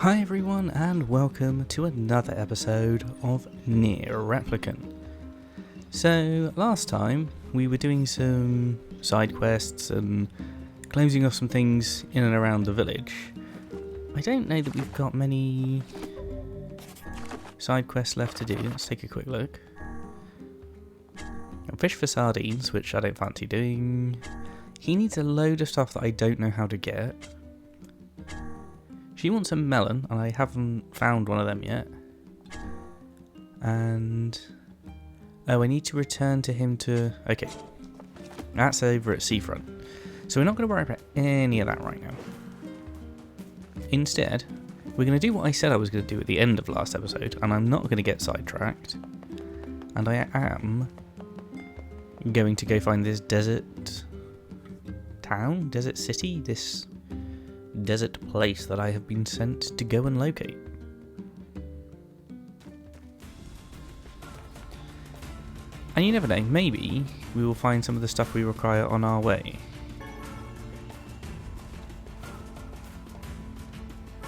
Hi everyone and welcome to another episode of Nier Replicant. So last time we were doing some side quests and closing off some things in and around the village. I don't know that we've got many side quests left to do. Let's take a quick look. Fish for sardines, which I don't fancy doing. He needs a load of stuff that I don't know how to get. She wants a melon, and I haven't found one of them yet. And oh, I need to return to him to... Okay, that's over at Seafront. So we're not going to worry about any of that right now. Instead, we're going to do what I said I was going to do at the end of last episode, and I'm not going to get sidetracked. And I am going to go find this desert town, desert city, this desert place that I have been sent to go and locate. And you never know, maybe we will find some of the stuff we require on our way.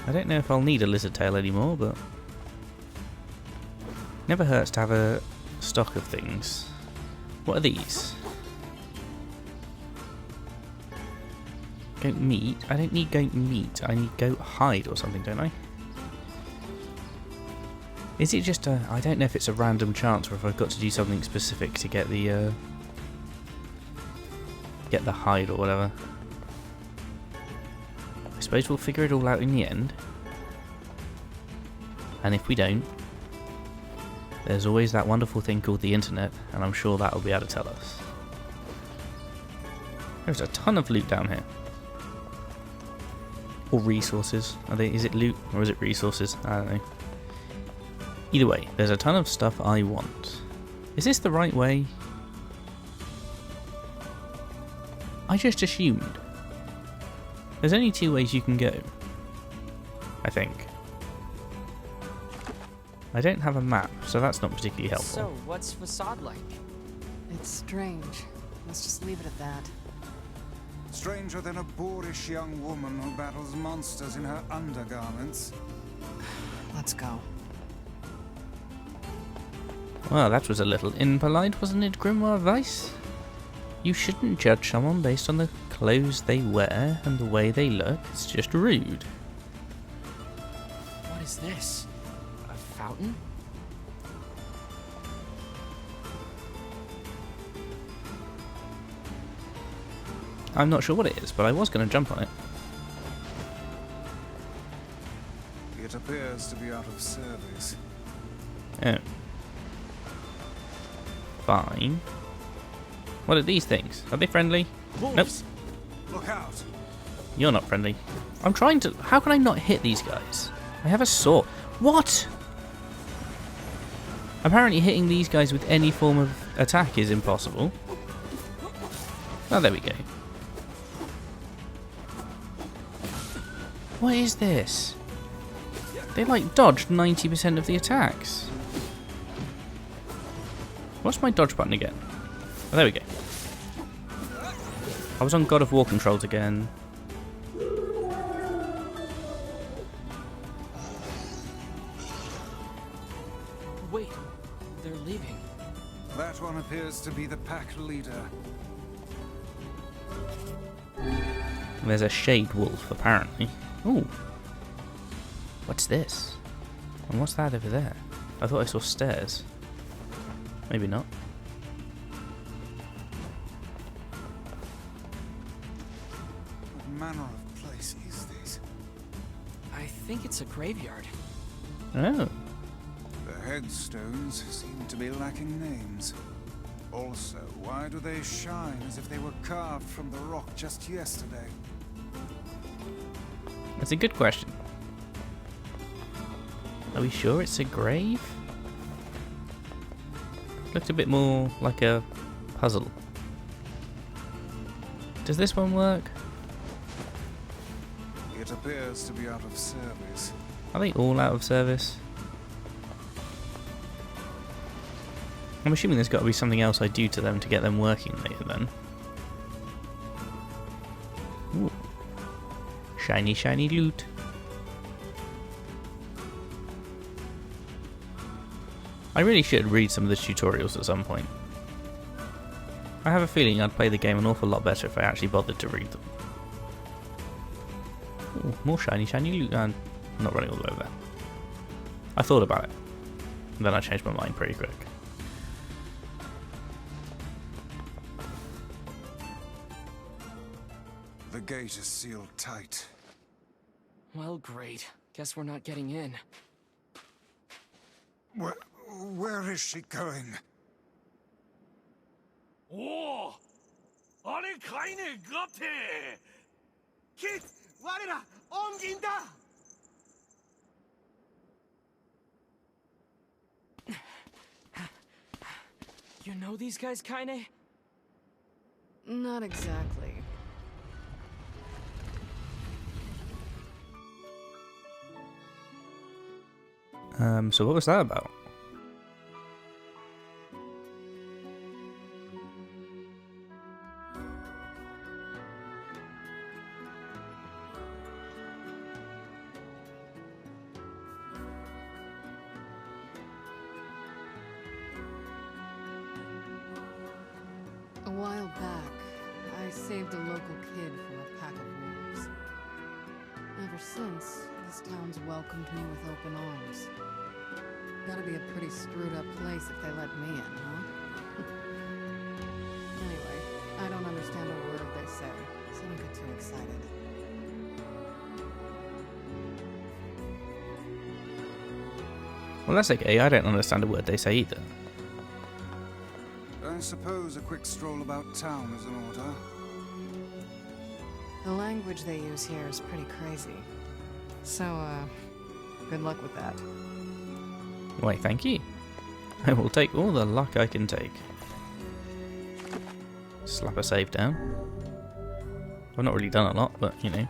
I don't know if I'll need a lizard tail anymore, but never hurts to have a stock of things. What are these? Goat meat? I don't need goat meat, I need goat hide or something, don't I? Is it just a... I don't know if it's a random chance or if I've got to do something specific to get the hide or whatever. I suppose we'll figure it all out in the end. And if we don't, there's always that wonderful thing called the internet, and I'm sure that will be able to tell us. There's a ton of loot down here. Or resources. Is it loot or is it resources? I don't know. Either way, there's a ton of stuff I want. Is this the right way? I just assumed. There's only two ways you can go. I think. I don't have a map, so that's not particularly helpful. So, what's Facade like? It's strange. Let's just leave it at that. Stranger than a boorish young woman who battles monsters in her undergarments. Let's go. Well, that was a little impolite, wasn't it, Grimoire Weiss? You shouldn't judge someone based on the clothes they wear and the way they look. It's just rude. What is this? A fountain? I'm not sure what it is, but I was going to jump on it. It appears to be out of service. Oh. Fine. What are these things? Are they friendly? Wolves! Nope. Look out! You're not friendly. I'm trying to... How can I not hit these guys? I have a sword. What? Apparently hitting these guys with any form of attack is impossible. Oh, there we go. What is this? They like dodged 90% of the attacks. What's my dodge button again? Oh, there we go. I was on God of War controls again. Wait, they're leaving. That one appears to be the pack leader. There's a shade wolf, apparently. Ooh. What's this? And what's that over there? I thought I saw stairs. Maybe not. What manner of place is this? I think it's a graveyard. Oh. The headstones seem to be lacking names. Also, why do they shine as if they were carved from the rock just yesterday? That's a good question. Are we sure it's a grave? Looked a bit more like a puzzle. Does this one work? It appears to be out of service. Are they all out of service? I'm assuming there's got to be something else I do to them to get them working later then. Ooh. Shiny, shiny loot. I really should read some of the tutorials at some point. I have a feeling I'd play the game an awful lot better if I actually bothered to read them. Ooh, more shiny loot. I'm not running all the way over there. I thought about it, and then I changed my mind pretty quick. The gate is sealed tight. Well, great. Guess we're not getting in. Where is she going? 오! 아니 가인의 같아! 킷! 와르라! 옮긴다! You know these guys, Kaine? Not exactly. So what was that about? A while back, I saved a local kid from a pack of wolves. Ever since, this town's welcomed me with open arms. Gotta be a pretty screwed up place if they let me in, huh? Anyway, I don't understand a word they say, so don't get too excited. Well, that's okay. I don't understand a word they say either. I suppose a quick stroll about town is in order. The language they use here is pretty crazy. So, good luck with that. Why, thank you. I will take all the luck I can take. Slap a save down. I've not really done a lot, but you know.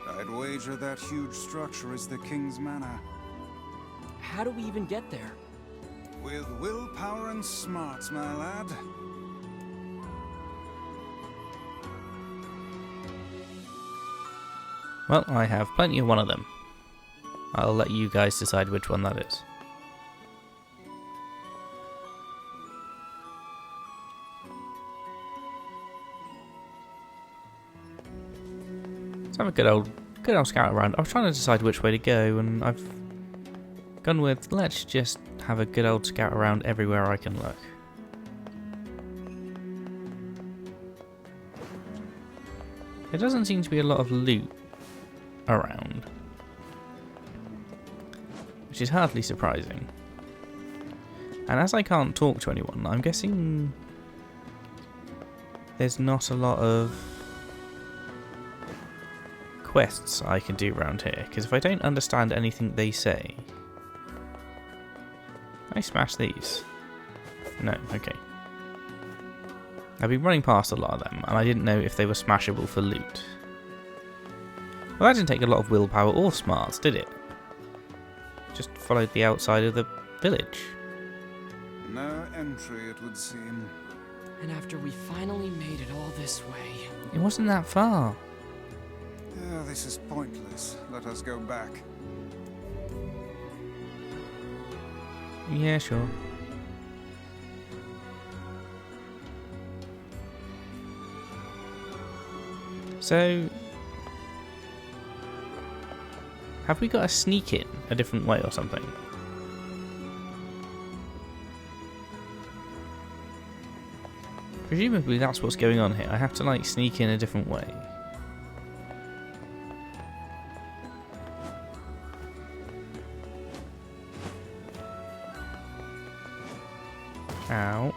I'd wager that huge structure is the King's Manor. How do we even get there? With willpower and smarts, my lad. Well, I have plenty of one of them. I'll let you guys decide which one that is. Let's have a good old scout around. I was trying to decide which way to go, and I've gone with let's just have a good old scout around everywhere I can look. There doesn't seem to be a lot of loot around, which is hardly surprising. And as I can't talk to anyone, I'm guessing there's not a lot of quests I can do around here, because if I don't understand anything they say... Can I smash these? No, okay. I've been running past a lot of them, and I didn't know if they were smashable for loot. Well, that didn't take a lot of willpower or smarts, did it? Just followed the outside of the village. No entry, it would seem. And after we finally made it all this way... It wasn't that far. This is pointless. Let us go back. Yeah, sure. So, have we got to sneak in a different way or something? Presumably that's what's going on here. I have to like sneak in a different way. Ow.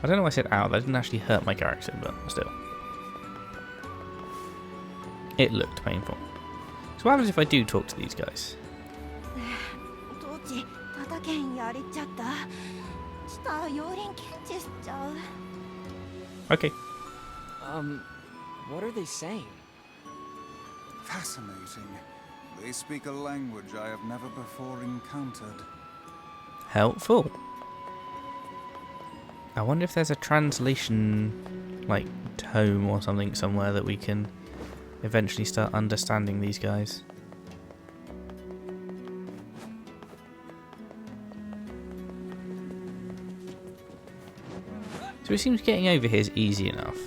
I don't know why I said ow, that didn't actually hurt my character, but still. It looked painful. So what happens if I do talk to these guys? Okay. What are they saying? Fascinating. They speak a language I have never before encountered. Helpful. I wonder if there's a translation, like, tome or something somewhere that we can eventually start understanding these guys. So it seems getting over here is easy enough.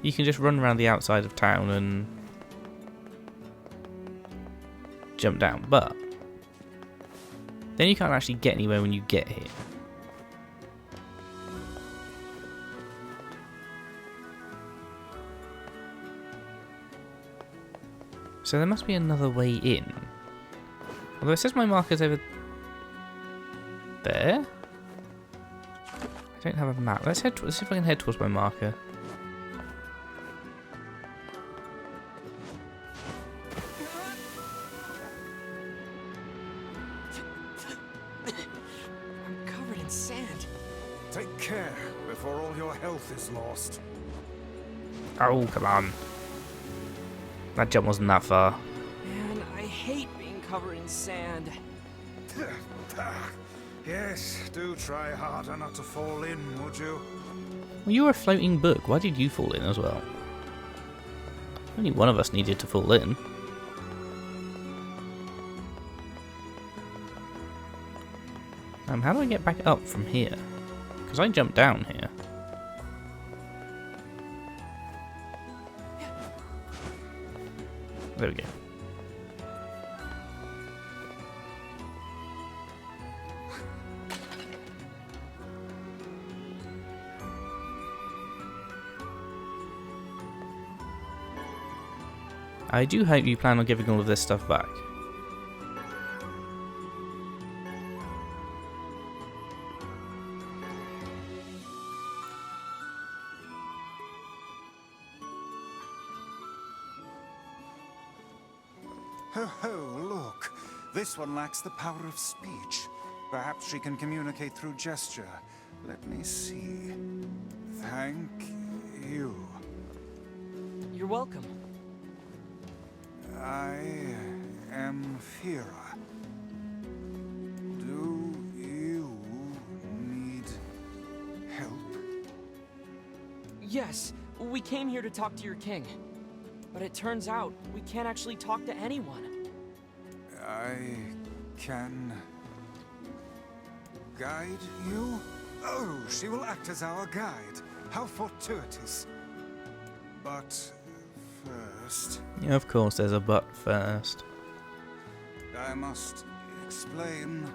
You can just run around the outside of town and jump down, but then you can't actually get anywhere when you get here. So there must be another way in. Although it says my marker's over there. I don't have a map. Let's see if I can head towards my marker. I'm covered in sand. Take care before all your health is lost. Oh, come on. That jump wasn't that far. Man, I hate being covered in sand. Yes, do try harder not to fall in, would you? Well, you were a floating book. Why did you fall in as well? Only one of us needed to fall in. How do I get back up from here? Because I jumped down here. There we go. I do hope you plan on giving all of this stuff back. Ho ho, look. This one lacks the power of speech. Perhaps she can communicate through gesture. Let me see. Thank you. You're welcome. I am Fira. Do you need help? Yes, we came here to talk to your king. But it turns out we can't actually talk to anyone. I can guide you? Oh, she will act as our guide. How fortuitous. But first, Yeah, of course, there's a but first. I must explain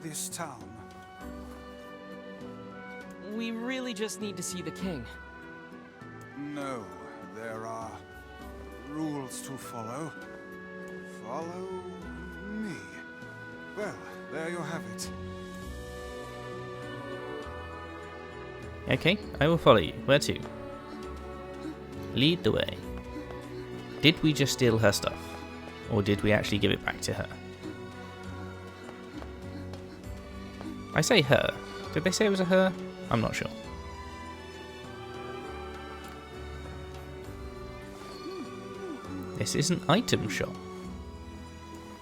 this town. We really just need to see the king. No, there are rules to follow. Follow me. Well, there you have it. Okay, I will follow you. Where to? Lead the way. Did we just steal her stuff? Or did we actually give it back to her? I say her. Did they say it was a her? I'm not sure. This is an item shop.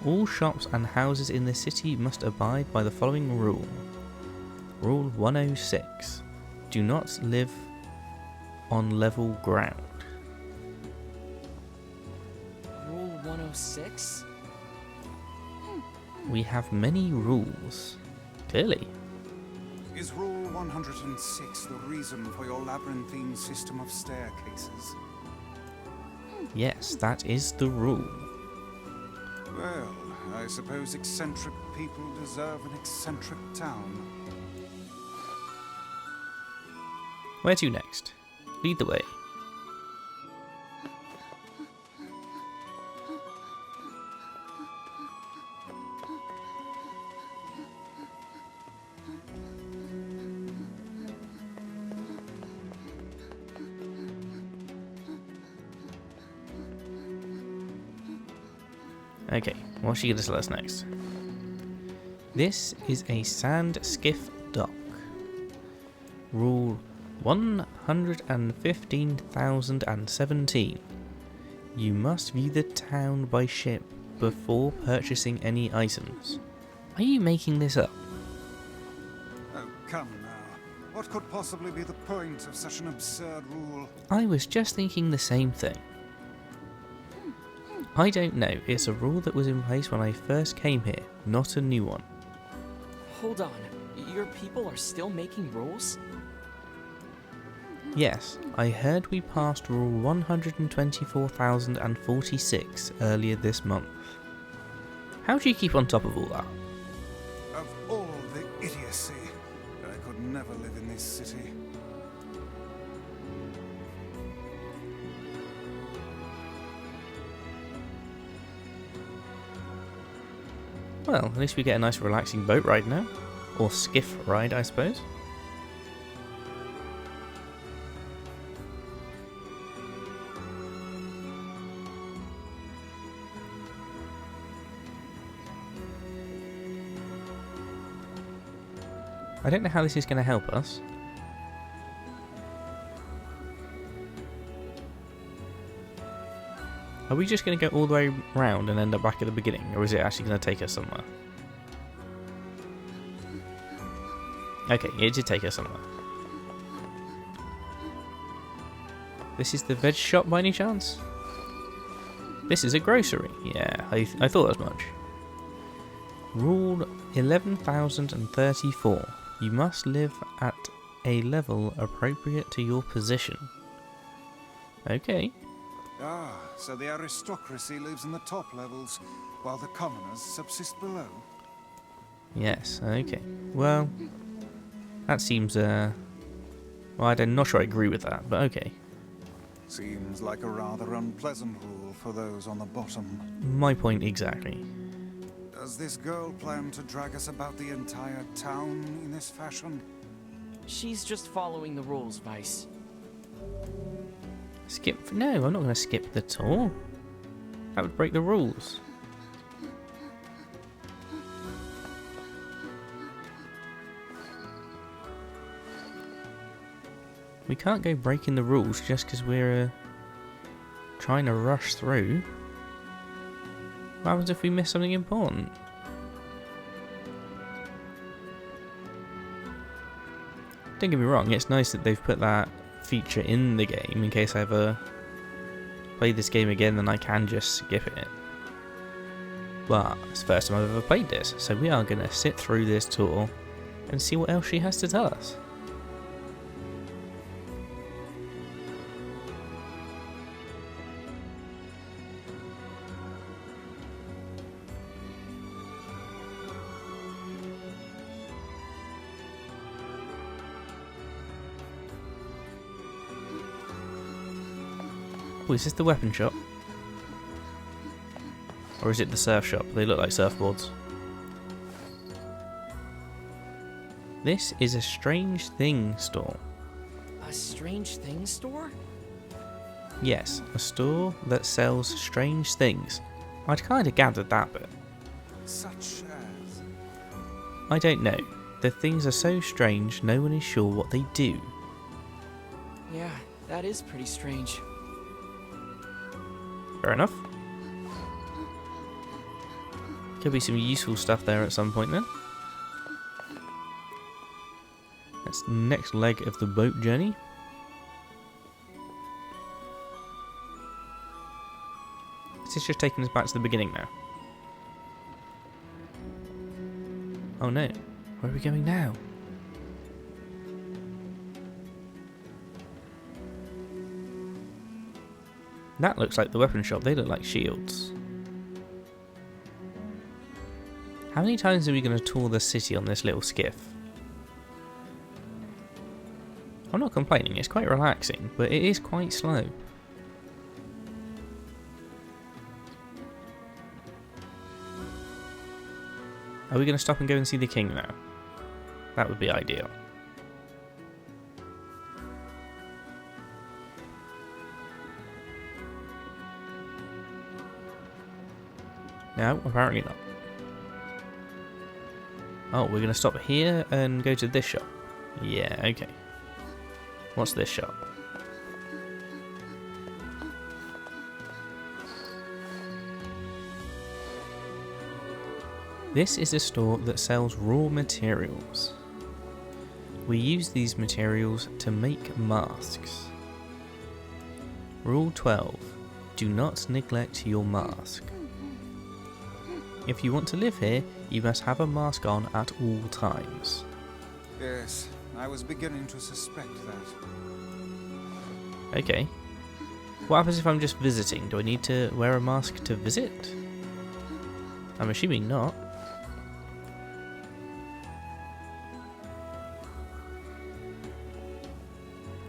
All shops and houses in the city must abide by the following rule. Rule 106. Do not live on level ground. Rule 106? We have many rules. Clearly. Is Rule 106 the reason for your labyrinthine system of staircases? Yes, that is the rule. Well, I suppose eccentric people deserve an eccentric town. Where to next? Lead the way. Okay, what's she going to tell us next? This is a sand skiff dock. Rule 115,017. You must view the town by ship before purchasing any items. Are you making this up? Oh, come now. What could possibly be the point of such an absurd rule? I was just thinking the same thing. I don't know, it's a rule that was in place when I first came here, not a new one. Hold on. Your people are still making rules? Yes, I heard we passed Rule 124,046 earlier this month. How do you keep on top of all that? Of all the idiocy, I could never live in this city. Well, at least we get a nice relaxing boat ride now. Or skiff ride, I suppose. I don't know how this is going to help us. Are we just going to go all the way round and end up back at the beginning, or is it actually going to take us somewhere? Okay, it did take us somewhere. This is the veg shop by any chance? This is a grocery. Yeah, I thought as much. Rule 11,034. You must live at a level appropriate to your position. Okay. Ah, so the aristocracy lives in the top levels, while the commoners subsist below. Yes, okay. Well, that seems, well, I'm not sure I agree with that, but okay. Seems like a rather unpleasant rule for those on the bottom. My point exactly. Does this girl plan to drag us about the entire town in this fashion? She's just following the rules, Vice. Skip? No, I'm not going to skip the tour. That would break the rules. We can't go breaking the rules just because we're trying to rush through. What happens if we miss something important? Don't get me wrong, it's nice that they've put that feature in the game in case I ever play this game again, then I can just skip it. But it's the first time I've ever played this, so we are going to sit through this tour and see what else she has to tell us. Oh, is this the weapon shop? Or is it the surf shop? They look like surfboards. This is a strange thing store. A strange thing store? Yes, a store that sells strange things. I'd kind of gathered that bit. Such as... I don't know. The things are so strange, no one is sure what they do. Yeah, that is pretty strange. Fair enough. Could be some useful stuff there at some point then. That's the next leg of the boat journey. This is just taking us back to the beginning now. Oh no, where are we going now? That looks like the weapon shop, they look like shields. How many times are we going to tour the city on this little skiff? I'm not complaining, it's quite relaxing, but it is quite slow. Are we going to stop and go and see the king now? That would be ideal. No, apparently not. Oh, we're going to stop here and go to this shop. Yeah, okay. What's this shop? This is a store that sells raw materials. We use these materials to make masks. Rule 12. Do not neglect your mask. If you want to live here, you must have a mask on at all times. Yes, I was beginning to suspect that. Okay. What happens if I'm just visiting? Do I need to wear a mask to visit? I'm assuming not.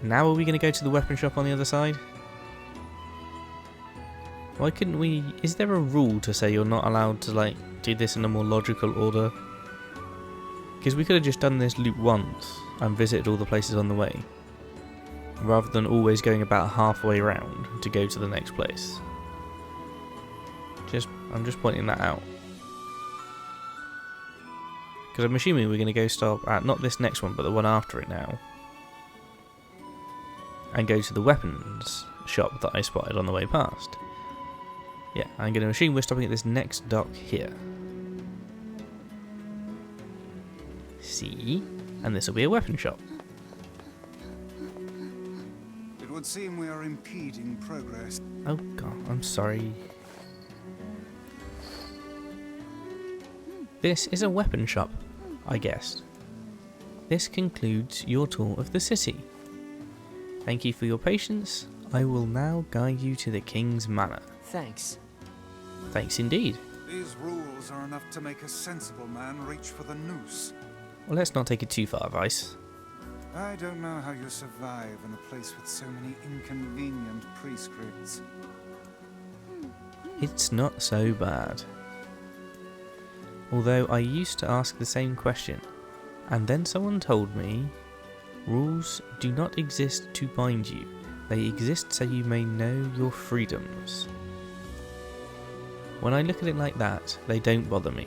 Now are we going to go to the weapon shop on the other side? Why couldn't we... Is there a rule to say you're not allowed to, like, do this in a more logical order? Because we could have just done this loop once and visited all the places on the way, rather than always going about halfway round to go to the next place. I'm just pointing that out. Because I'm assuming we're going to go stop at not this next one, but the one after it now, and go to the weapons shop that I spotted on the way past. Yeah, I'm going to assume we're stopping at this next dock here. See? And this will be a weapon shop. It would seem we are impeding progress. Oh god, I'm sorry. This is a weapon shop, I guessed. This concludes your tour of the city. Thank you for your patience. I will now guide you to the King's Manor. Thanks. Thanks indeed. These rules are enough to make a sensible man reach for the noose. Well, let's not take it too far, Vice. I don't know how you survive in a place with so many inconvenient prescripts. It's not so bad. Although I used to ask the same question, and then someone told me, rules do not exist to bind you. They exist so you may know your freedoms. When I look at it like that, they don't bother me.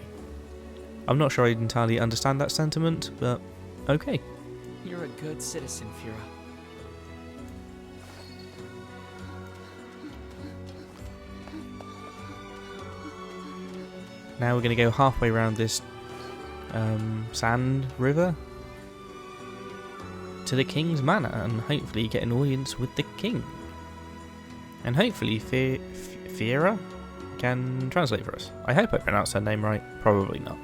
I'm not sure I entirely understand that sentiment, but okay. You're a good citizen, Fira. Now we're going to go halfway around this sand river to the King's Manor and hopefully get an audience with the King. And hopefully Fira can translate for us. I hope I pronounced her name right. Probably not.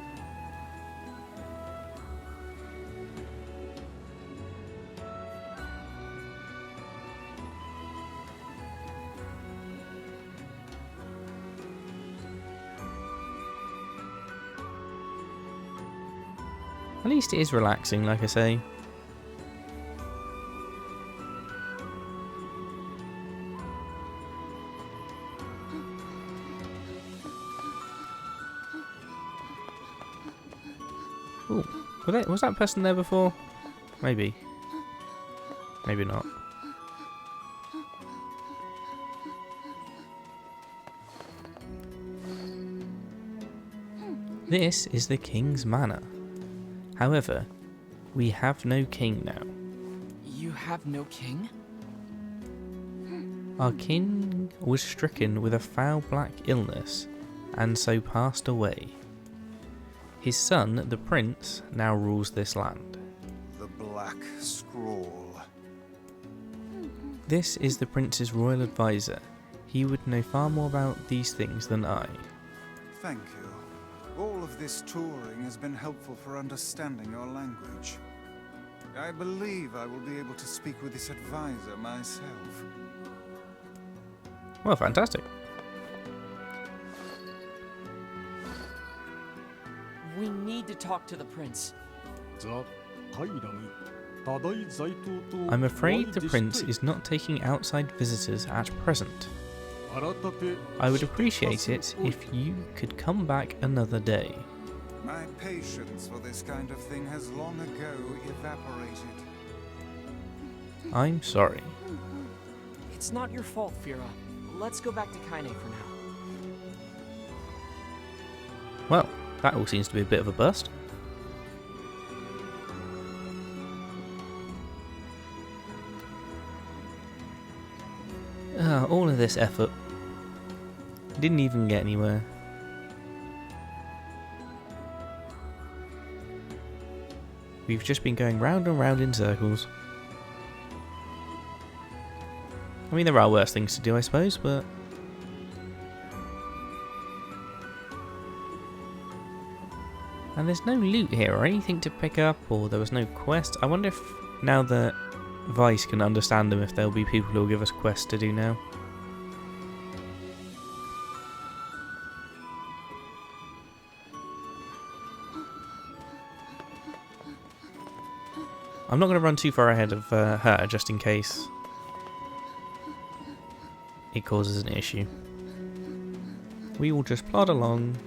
At least it is relaxing, like I say. Ooh, was that person there before? Maybe. Maybe not. This is the King's Manor. However, we have no king now. You have no king? Our king was stricken with a foul black illness, and so passed away. His son, the prince, now rules this land. The Black Scrawl. This is the prince's royal advisor. He would know far more about these things than I. Thank you. All of this touring has been helpful for understanding your language. I believe I will be able to speak with this advisor myself. Well, fantastic. We need to talk to the prince. I'm afraid the prince is not taking outside visitors at present. I would appreciate it if you could come back another day. My patience for this kind of thing has long ago evaporated. I'm sorry. It's not your fault, Fira. Let's go back to Kaine for now. Well, that all seems to be a bit of a bust. All of this effort. Didn't even get anywhere. We've just been going round and round in circles. I mean, there are worse things to do, I suppose, but... And there's no loot here or anything to pick up, or there was no quest. I wonder if, now that Vice can understand them, if there'll be people who'll give us quests to do now. I'm not going to run too far ahead of her, just in case it causes an issue. We will just plod along.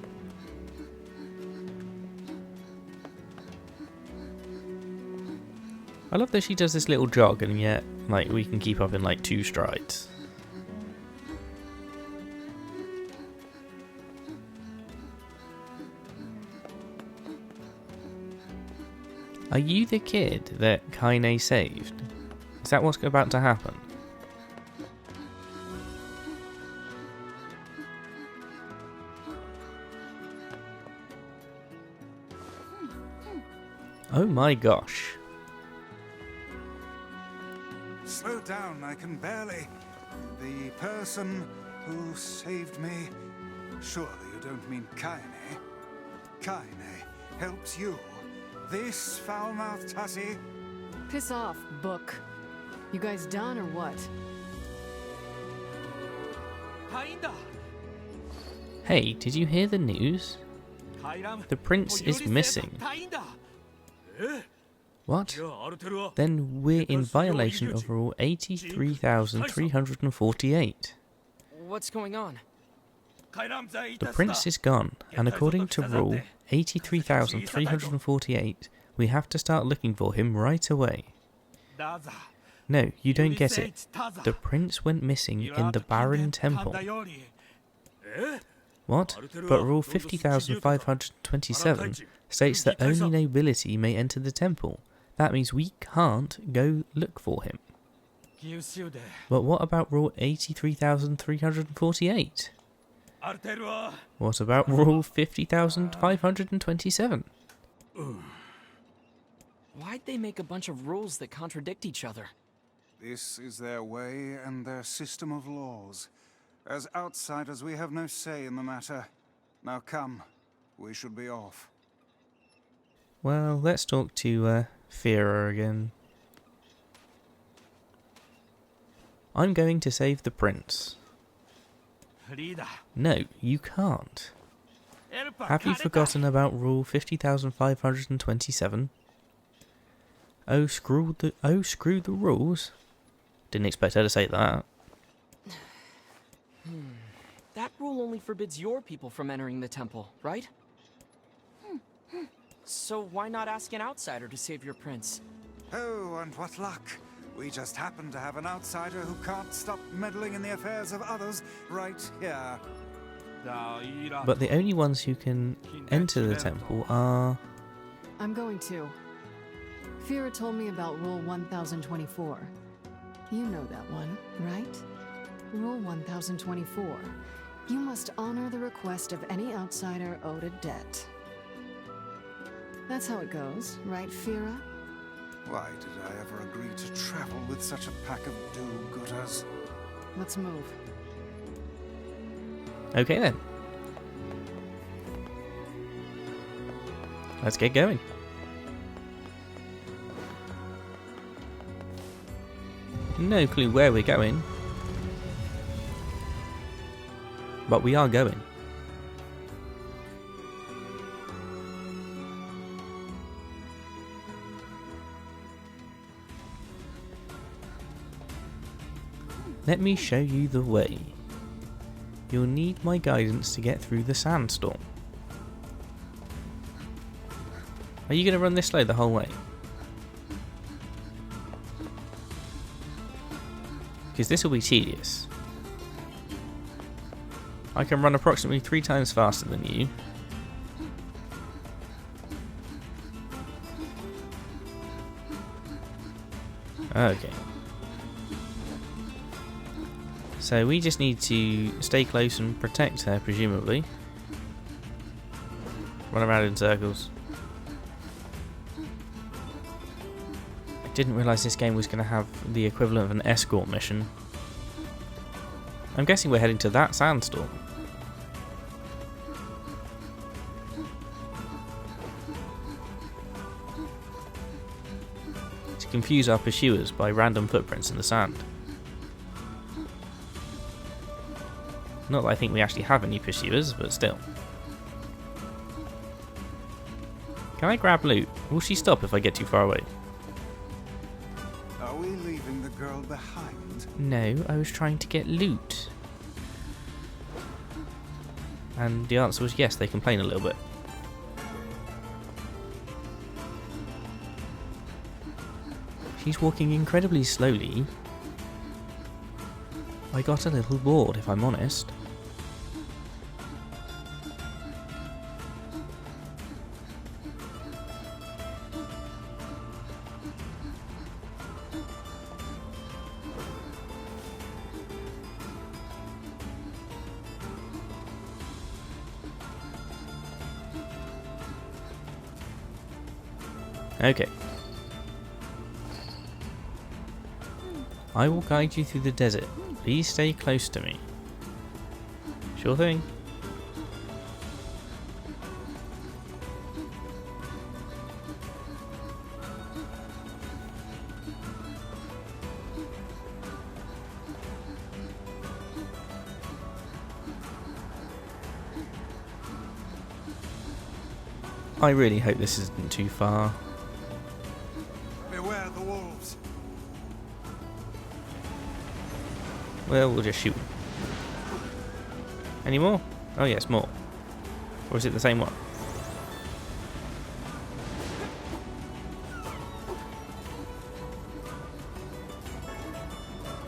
I love that she does this little jog, and yet, like, we can keep up in like 2 strides. Are you the kid that Kaine saved? Is that what's about to happen? Oh my gosh. Slow down, I can barely. The person who saved me... Surely you don't mean Kaine? Kaine helps you? This foul-mouthed hussy? Piss off, book. You guys done or what? Hey, did you hear the news? The prince is missing. What? Then we're in violation of Rule 83,348. What's going on? The prince is gone, and according to Rule 83,348, we have to start looking for him right away. No, you don't get it. The prince went missing in the Baron Temple. What? But Rule 50,527 states that only nobility may enter the temple. That means we can't go look for him. But what about Rule 83,348? What about Rule 50,527? Why'd they make a bunch of rules that contradict each other? This is their way and their system of laws. As outsiders, we have no say in the matter. Now come, we should be off. Well, let's talk to Fira again. I'm going to save the prince. No, you can't. Have you forgotten about Rule 50,527? Oh, screw the rules. Didn't expect her to say that. That rule only forbids your people from entering the temple, right? So why not ask an outsider to save your prince? Oh, and what luck! We just happen to have an outsider who can't stop meddling in the affairs of others right here. But the only ones who can enter the temple are... I'm going to. Fira told me about Rule 1024. You know that one, right? Rule 1024. You must honor the request of any outsider owed a debt. That's how it goes, right, Fira? Why did I ever agree to travel with such a pack of do-gooders? Let's move. Okay then. Let's get going. No clue where we're going. But we are going. Let me show you the way. You'll need my guidance to get through the sandstorm. Are you going to run this slow the whole way? Because this will be tedious. I can run approximately 3 times faster than you. Okay. So we just need to stay close and protect her, presumably. Run around in circles. didn't realise this game was going to have the equivalent of an escort mission. I'm guessing we're heading to that sandstorm. To confuse our pursuers by random footprints in the sand. Not that I think we actually have any pursuers, but still. Can I grab loot? Will she stop if I get too far away? Are we leaving the girl behind? No, I was trying to get loot. And the answer was yes, they complain a little bit. She's walking incredibly slowly. I got a little bored, if I'm honest. Okay. I will guide you through the desert. Please stay close to me. Sure thing. I really hope this isn't too far. Beware the wolves. Well, we'll just shoot. Any more? Oh yes, more. Or is it the same one?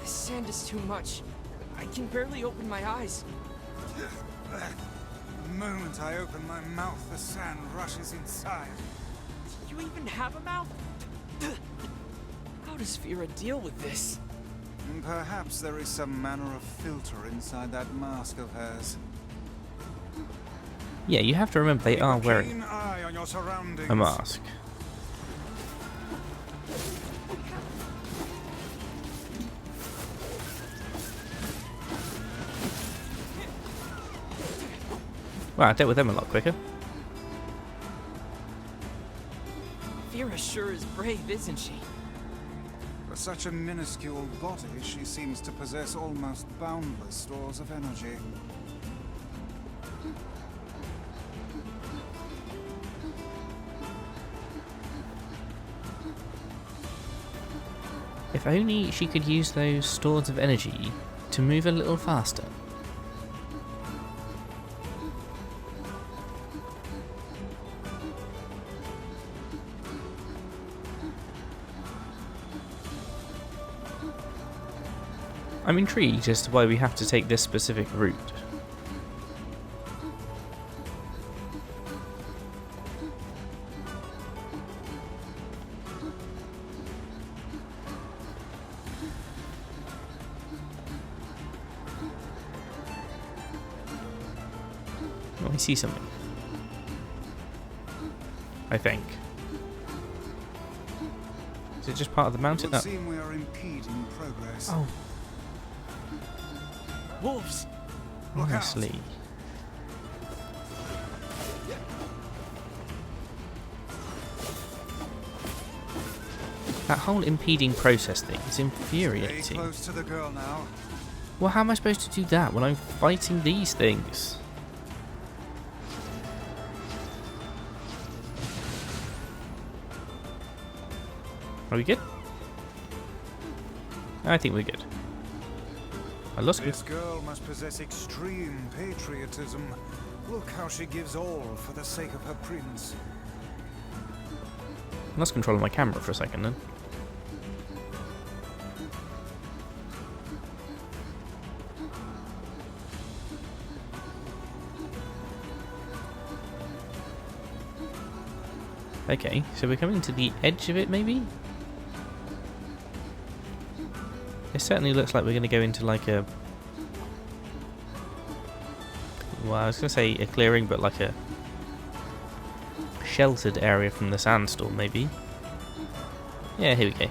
This sand is too much. I can barely open my eyes. The moment I open my mouth, the sand rushes inside. Do you even have a mouth? How does Vera deal with this? And perhaps there is some manner of filter inside that mask of hers. Yeah, you have to remember they are Keep a wearing keen eye on your surroundings. a mask. Wow, I dealt with them a lot quicker. Vera sure is brave, isn't she? For such a minuscule body, she seems to possess almost boundless stores of energy. If only she could use those stores of energy to move a little faster. I'm intrigued as to why we have to take this specific route. Oh, I see something. I think. Is it just part of the It mountain? would seem we are impeding progress. Oh, Wolves! Look out. honestly. That whole impeding process thing is Stay infuriating. close to the girl now. Well, how am I supposed to do that when I'm fighting these things? Are we good? I think we're good. I lost This girl must possess extreme patriotism. Look how she gives all for the sake of her prince. lost control of my camera for a second then. Okay, so we're coming to the edge of it maybe? It certainly looks like we're going to go into like a... Well, I was going to say a clearing, but like a sheltered area from the sandstorm maybe. Yeah, here we go.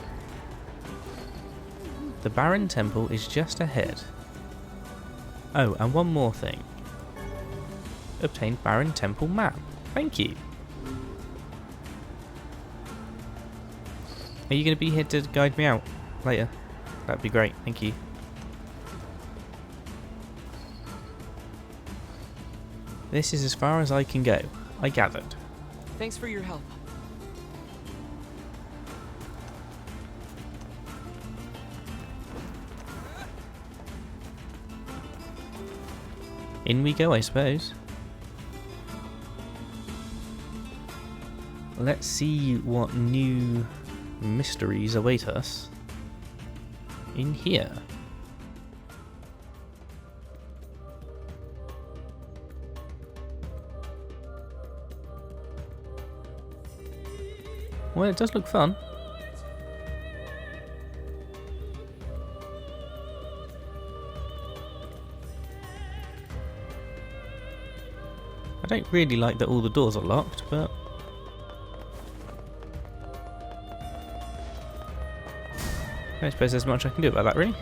The Baron Temple is just ahead. Oh, and one more thing. Obtain Baron Temple map. Thank you. Are you going to be here to guide me out later? That'd be great, thank you. This is as far as I can go, I gathered. Thanks for your help. In we go, I suppose. Let's see what new mysteries await us in here. Well, it does look fun. I don't really like that all the doors are locked, but I suppose there's much I can do about that, really.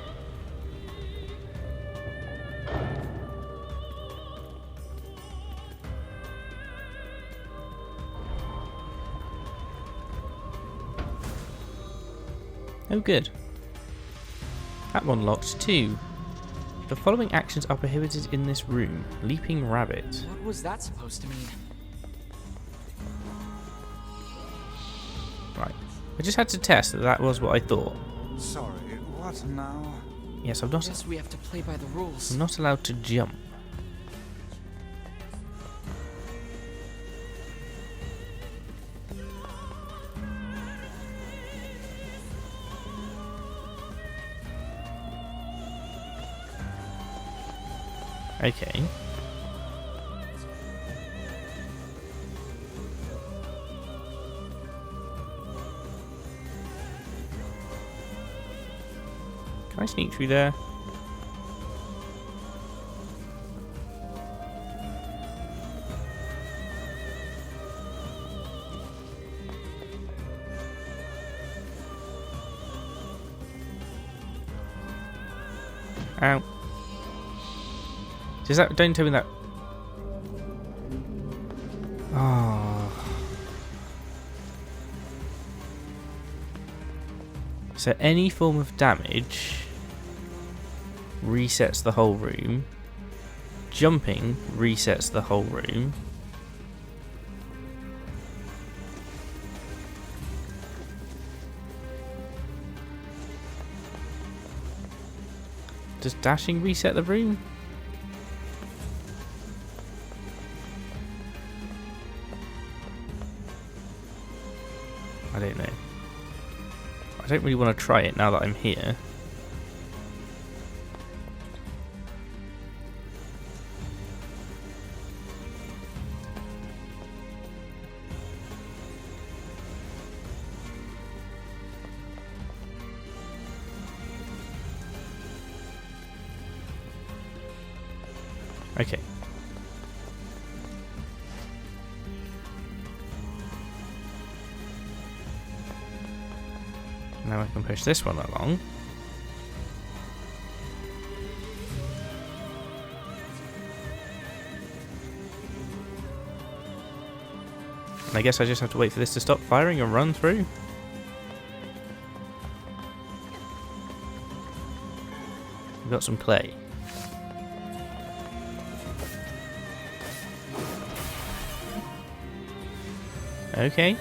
Oh, good. That one locked too. The following actions are prohibited in this room. Leaping rabbit. What was that supposed to mean? Right. I just had to test that that was what I thought. Sorry, what now? Yes, I guess we have to play by the rules. I'm not allowed to jump. Okay. Can I sneak through there? Ow. Does that, don't tell me that. Oh. So any form of damage resets the whole room. Jumping resets the whole room. Does dashing reset the room? I don't know. I don't really want to try it now that I'm here. Okay. Now I can push this one along. And I guess I just have to wait for this to stop firing and run through. We've got some clay. Okay.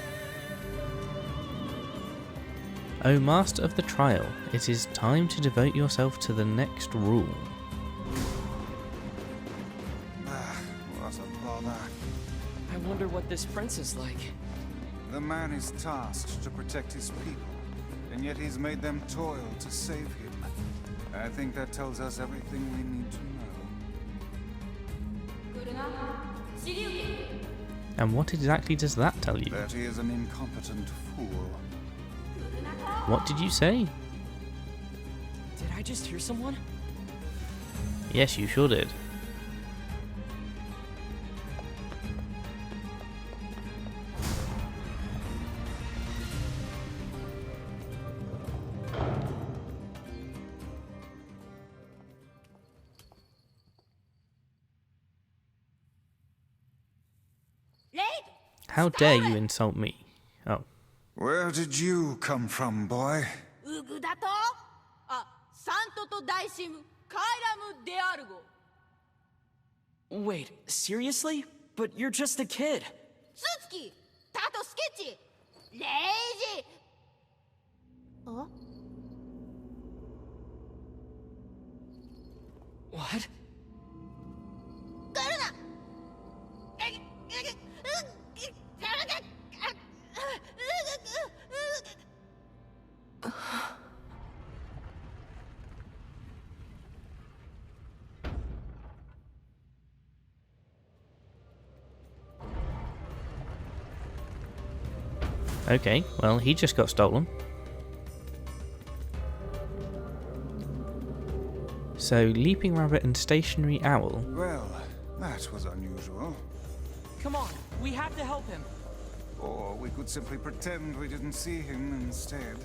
O Master of the Trial, it is time to devote yourself to the next rule. What a bother. I wonder what this prince is like. The man is tasked to protect his people, and yet he's made them toil to save him. I think that tells us everything we need to know. And what exactly does that tell you? That he is an incompetent fool. What did you say? Did I just hear someone? Yes, you sure did. How dare you insult me? Oh. Where did you come from, boy? ウグだとあ、サントと大神カイラムであるご Wait, seriously? But you're just a kid. スツキタトスケッチレイジあ What? 来るな Okay, well, he just got stolen. So, Leaping Rabbit and Stationary Owl. Well, that was unusual. Come on, we have to help him. Or we could simply pretend we didn't see him instead.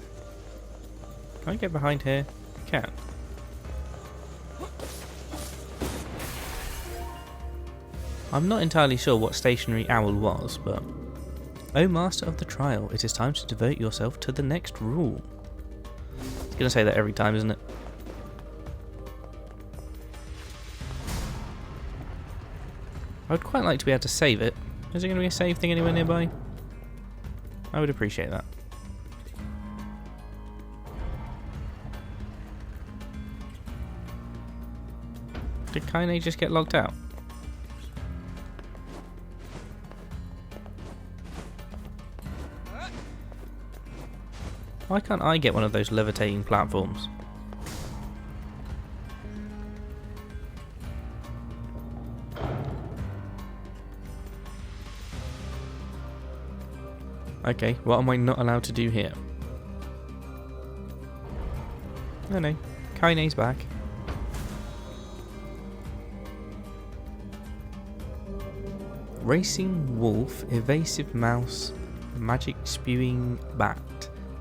Can I get behind here? I can. I'm not entirely sure what Stationary Owl was, but... Oh, Master of the Trial, it is time to devote yourself to the next rule. It's going to say that every time, isn't it? I would quite like to be able to save it. Is there going to be a save thing anywhere nearby? I would appreciate that. Did Kaine just get logged out? Why can't I get one of those levitating platforms? Okay, what am I not allowed to do here? No, no. Kaine's back. Racing wolf, evasive mouse, magic spewing bat.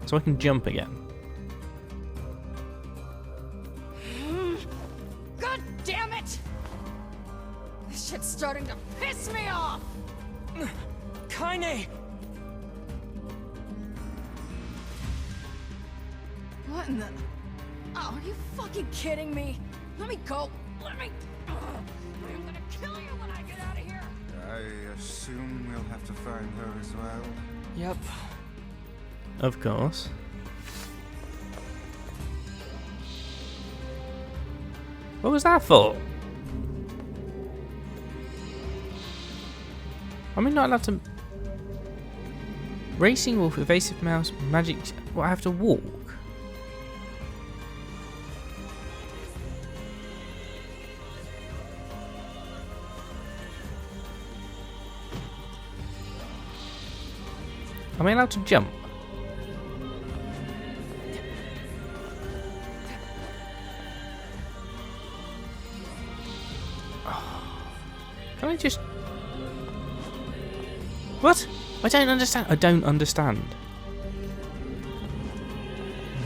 So I can jump again. God damn it! This shit's starting to piss me off! Kaine! What in the... Oh, are you fucking kidding me? Let me go! Let me... I'm gonna kill you when I get out of here! I assume we'll have to find her as well. Yep. Of course. What was that for? Am I not allowed to... Racing wolf, evasive mouse, magic... What, I have to walk? Am I allowed to jump? Can I just... What? I don't understand. I don't understand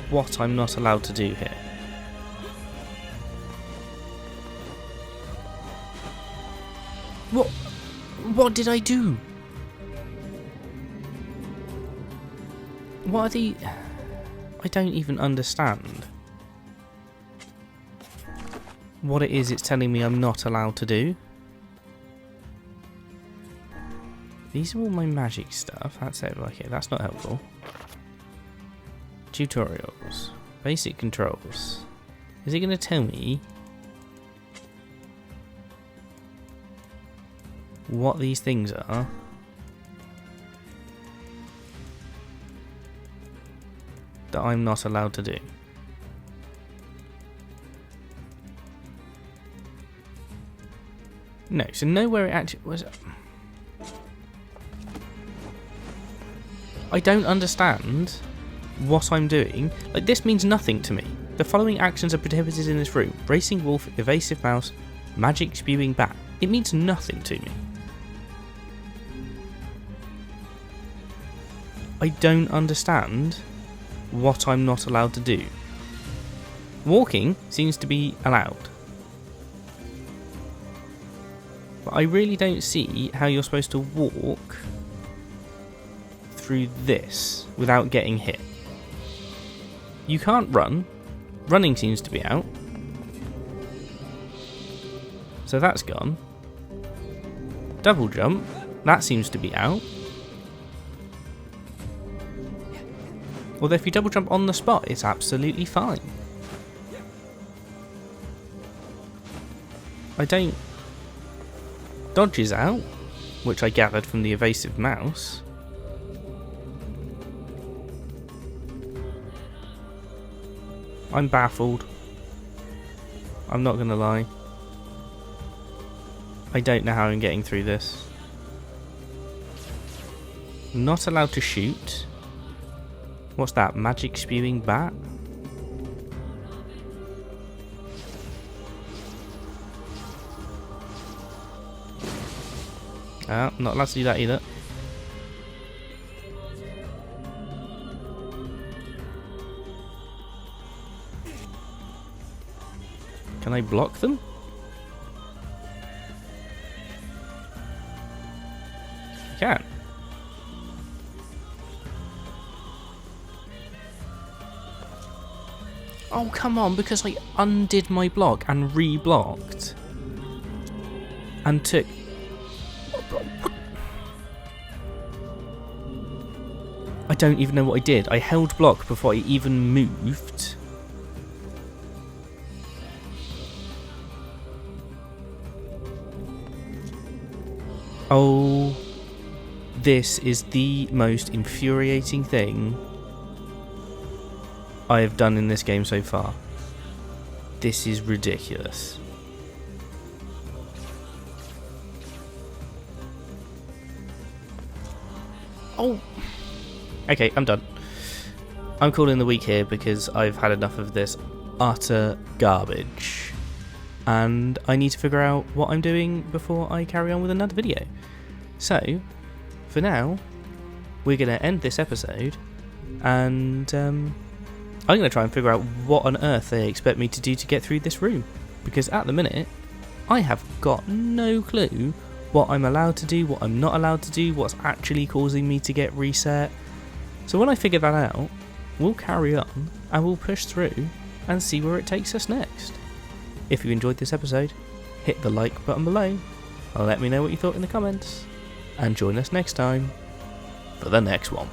what I'm not allowed to do here. What did I do? What are the... I don't even understand what it is it's telling me I'm not allowed to do. These are all my magic stuff. That's it. Okay, that's not helpful. Tutorials. Basic controls. Is it going to tell me what these things are? That I'm not allowed to do. No, so nowhere it actually was. I don't understand what I'm doing. Like, this means nothing to me. The following actions are prohibited in this room: racing wolf, evasive mouse, magic spewing bat. It means nothing to me. I don't understand what I'm not allowed to do. Walking seems to be allowed. But I really don't see how you're supposed to walk through this without getting hit. You can't run. Running seems to be out. So that's gone. Double jump. That seems to be out. Although if you double jump on the spot, it's absolutely fine. I don't... Dodge is out, which I gathered from the evasive mouse. I'm baffled. I'm not gonna lie. I don't know how I'm getting through this. Not allowed to shoot. What's that? Magic spewing bat? Not allowed to do that either. Can I block them? I can. Oh, come on, because I undid my block and re-blocked. And took... I don't even know what I did. I held block before I even moved. Oh, this is the most infuriating thing I have done in this game so far. This is ridiculous. Oh. Okay, I'm done. I'm calling the week here because I've had enough of this utter garbage. And I need to figure out what I'm doing before I carry on with another video. So, for now, we're going to end this episode, and I'm going to try and figure out what on earth they expect me to do to get through this room. Because at the minute, I have got no clue what I'm allowed to do, what I'm not allowed to do, what's actually causing me to get reset. So when I figure that out, we'll carry on, and we'll push through, and see where it takes us next. If you enjoyed this episode, hit the like button below, let me know what you thought in the comments, and join us next time for the next one.